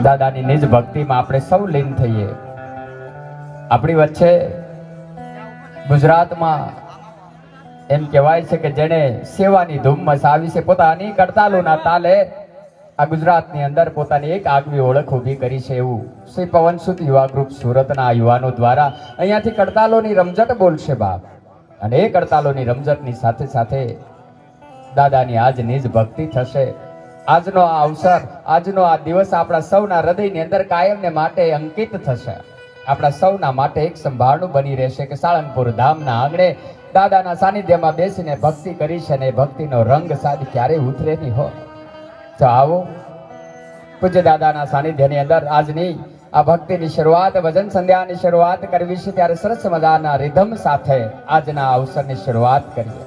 દાદાની નિજ ભક્તિમાં આપણે સૌ લીન થઈએ. આપણી વચ્ચે ગુજરાતમાં એમ કહેવાય છે કે જેને સેવાની ધૂમમસ આવી છે, પોતાની કડતાલોના તાલે આ ગુજરાતની અંદર પોતાની એક આગવી ઓળખ ઊભી કરી છે. એવું શ્રી પવનસુત યુવા ગ્રુપ સુરતના યુવાનો દ્વારા અહીંયાથી કડતાલોની રમઝટ બોલશે બાપ. અને એ કડતાલોની રમઝટની સાથે સાથે દાદાની આજ નિજ ભક્તિ થશે. આજનો આ અવસર, આજનો આ દિવસ આપણા સૌના હૃદયની અંદર કાયમને માટે અંકિત થશે. આપણા સૌના માટે એક સંભાળનું બની રહેશે કે સાળંગપુર ધામના આંગણે દાદાના સાનિધ્યમાં બેસીને ભક્તિ કરી છે, ને ભક્તિનો રંગ સાદ ક્યારેય ઉતરે નહીં હો. તો આવો પૂજ્ય દાદાના સાનિધ્યની અંદર આજની આ ભક્તિની શરૂઆત, ભજન સંધ્યાની શરૂઆત કરવી છે, ત્યારે સરસ મજાના રિધમ સાથે આજના અવસરની શરૂઆત કરીએ.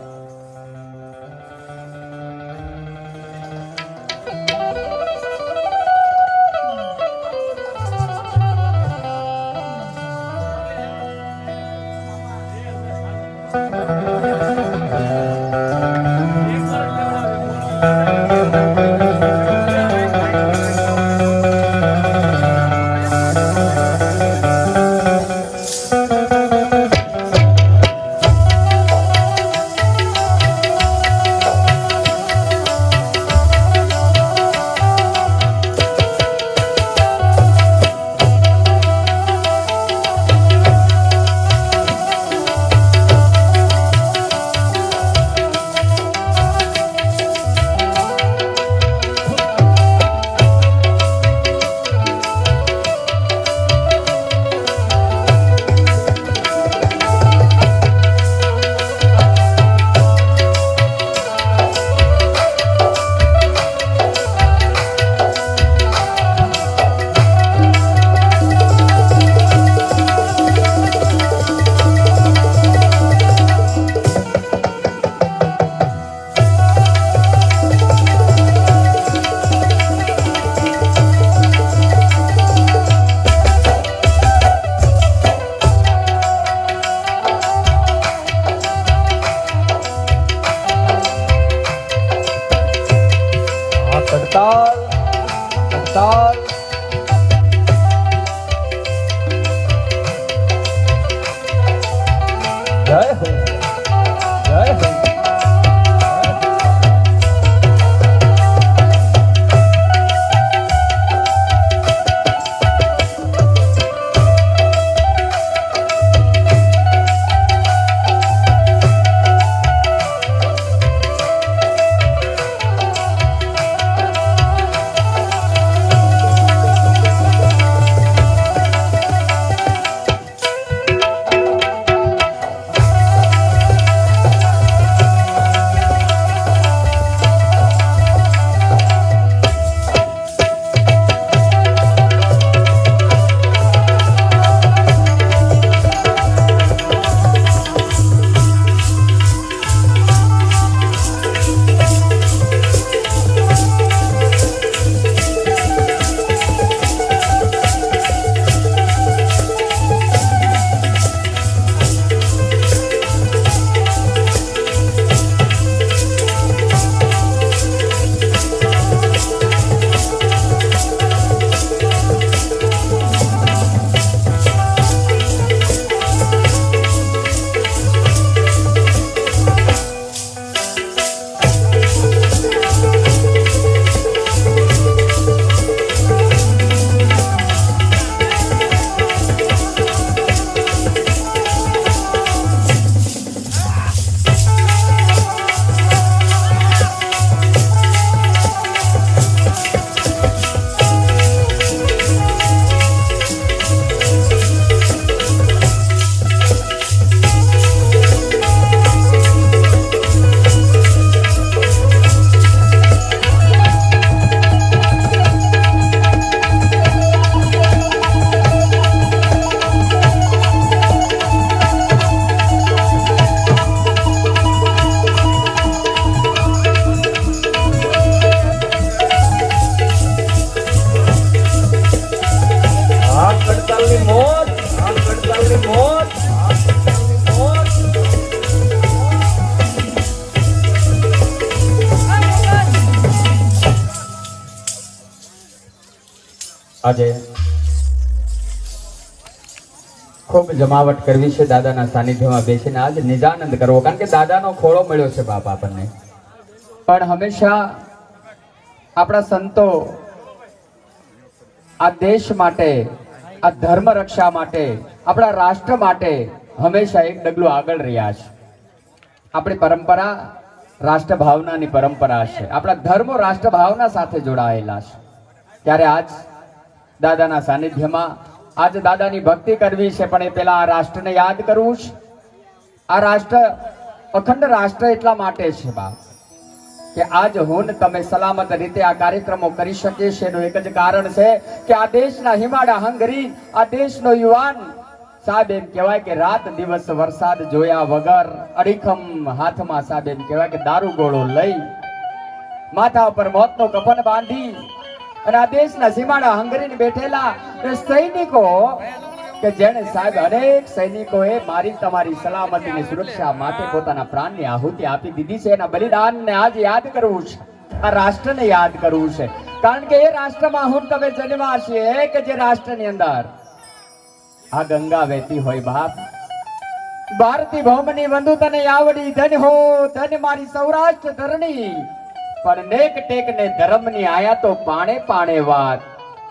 આજે ખૂબ જમાવટ કરવી છે દાદાના સાનિધ્યમાં બેસીને આજ નિજાનંદ કરવો, કારણ કે દાદાનો ખોળો મળ્યો છે બાપ આપણને. પણ હંમેશા આપણા સંતો આ દેશ માટે, આ ધર્મ રક્ષા માટે, આપણા રાષ્ટ્ર માટે હંમેશા એક ડગલું આગળ રહ્યા છે. આપણી પરંપરા રાષ્ટ્ર ભાવનાની પરંપરા છે. આપણા ધર્મો રાષ્ટ્ર ભાવના સાથે જોડાયેલા છે. ત્યારે આજ દાદાના સાનિધ્યમાં આજ દાદાની ભક્તિ કરવી છે, પણ એ પેલા આ રાષ્ટ્રને યાદ કરવું છે. આ રાષ્ટ્ર અખંડ રાષ્ટ્ર એટલા માટે છે બાપ કે આજ હું ને તમે સલામત રીતે આ કાર્યક્રમો કરી શકીએ છીએ. એનું એક જ કારણ છે કે આ દેશના હિમાડા હંગરી, આ દેશનો યુવાન સાહેબ એમ કહેવાય કે રાત દિવસ વરસાદ જોયા વગર અડીખમ હાથમાં સાહેબ એમ કહેવાય કે દારૂ ગોળો લઈ માથા ઉપર મોતનો કફન બાંધી અને આ દેશના સીમાડા હંગરીને બેઠેલા એ સૈનિકો કે જેને સાહેબ અનેક સૈનિકોએ મારી તમારી સલામતીની સુરક્ષા માટે પોતાના પ્રાણની આહુતિ આપી દીધી છે. એના બલિદાનને આજ યાદ કરવું છે, આ રાષ્ટ્રને યાદ કરવું છે. કારણ કે એ રાષ્ટ્રમાં હું તમે જન્મા છીએ કે જે રાષ્ટ્રની અંદર આ ગંગા વહેતી હોય બાપ. ભારતી ભૌમની બંધુ તને આવડી ધન હો ધન મારી સૌરાષ્ટ્ર ધરણી, પણ નેક ટેક ને ધર્મની આયા તો પાણે પાણે વાત,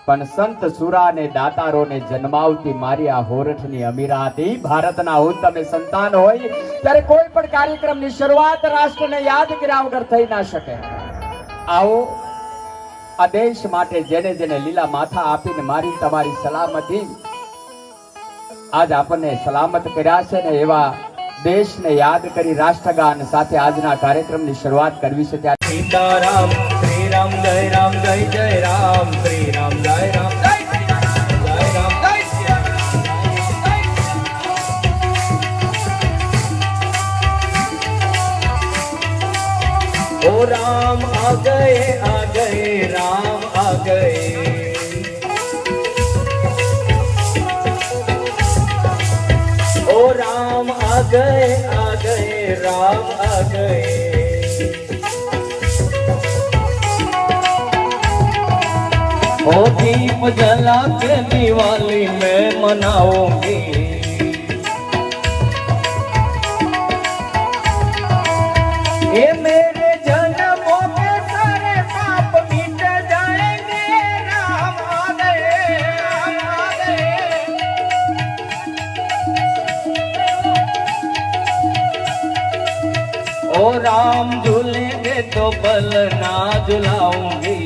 પણ સંત સુરા ને દાતારો ને જન્માવતી મારી આ હોરઠની અમીરાતી. ભારતના હું તમે સંતાન હોય ત્યારે કોઈ પણ કાર્યક્રમની શરૂઆત રાષ્ટ્રને યાદ કર્યા વગર થઈ ના શકે. આવો આ દેશ માટે જેને જેને લીલા માથા આપીને મારી તમારી સલામતી આજ આપણને સલામત કર્યા છે ને એવા દેશને યાદ કરી રાષ્ટ્રગાન સાથે આજના કાર્યક્રમની શરૂઆત કરવી છે. ત્યારે સીતારામ શ્રી રામ જય રામ જય જય રામ શ્રી રામ જય રામ જય શ્રી રામ જય રામ જય શ્રી રામ. ओ राम आ गए राम आ गए. ओ राम आ गए राम आ गए. ओ दीप जला के दिवाली में मनाऊंगी. ये मेरे जन्मों के सारे पाप मिट जाएंगे. राम आ गए राम आ गए. ओ राम झूलेंगे तो बल ना झुलाऊंगी.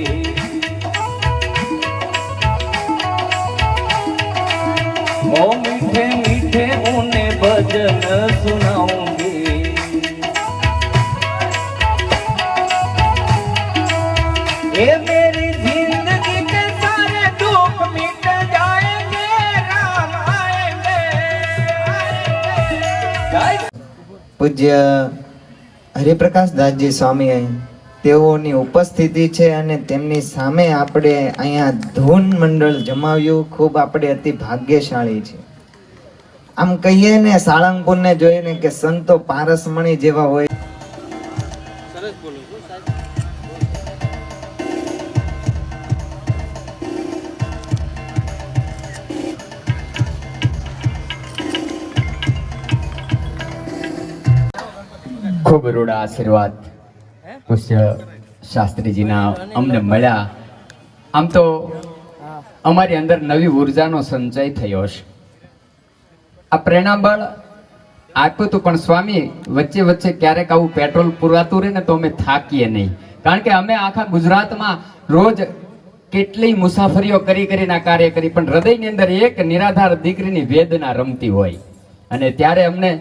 ओ मीठे मीठे उन्हें भजन सुनाऊंगी. ये मेरी जिंदगी के सारे दुख मिट जाएंगे. राम आएंगे आएंगे. પૂજ્ય હરિપ્રકાશ દાસજી સ્વામી તેઓની ઉપસ્થિતિ છે અને તેમની સામે આપણે અહીંયા ધૂન મંડળ જમાવ્યું. ખૂબ આપણે અતિ ભાગ્યશાળી છે. આમ કહીએ ને સાળંગપુરને જોઈને કે સંતો પારસમણી જેવા હોય. ખૂબ રૂડા આશીર્વાદ પૂજ્ય શાસ્ત્રીજીના અમને મળ્યા. આમ તો અમારી અંદર નવી ઉર્જાનો સંચય થયો છે. આ પ્રેરણાબળ આપ્યું હતું, પણ સ્વામી વચ્ચે વચ્ચે ક્યારેક આવું પેટ્રોલ પુરાતું રહે ને તો અમે થાકીએ નહીં. કારણ કે અમે આખા ગુજરાતમાં રોજ કેટલી મુસાફરીઓ કરી કરીને આ કાર્ય કરી, પણ હૃદયની અંદર એક નિરાધાર દીકરીની વેદના રમતી હોય. અને ત્યારે અમને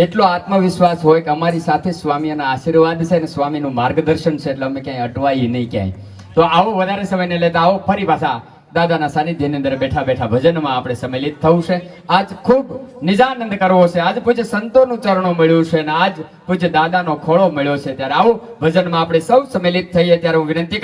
એટલો આત્મવિશ્વાસ હોય કે અમારી સાથે સ્વામીના આશીર્વાદ છે અને સ્વામીનું માર્ગદર્શન છે, એટલે અમે ક્યાંય અટવાઈએ નહીં ક્યાંય. તો આવો વધારે સમયને લેતા આવો ફરી પાછા દાદાના સાનિધ્યની અંદર બેઠા બેઠા ભજનમાં આપણે સંમેલિત થવું છે. આજ ખૂબ નિજાનંદ કરવો છે. આજ પૂજ્ય સંતોનું ચરણો મળ્યું છે અને આજ પૂજ્ય દાદાનો ખોળો મળ્યો છે. ત્યારે આવો ભજનમાં આપણે સૌ સંમેલિત થઈએ. ત્યારે હું વિનંતી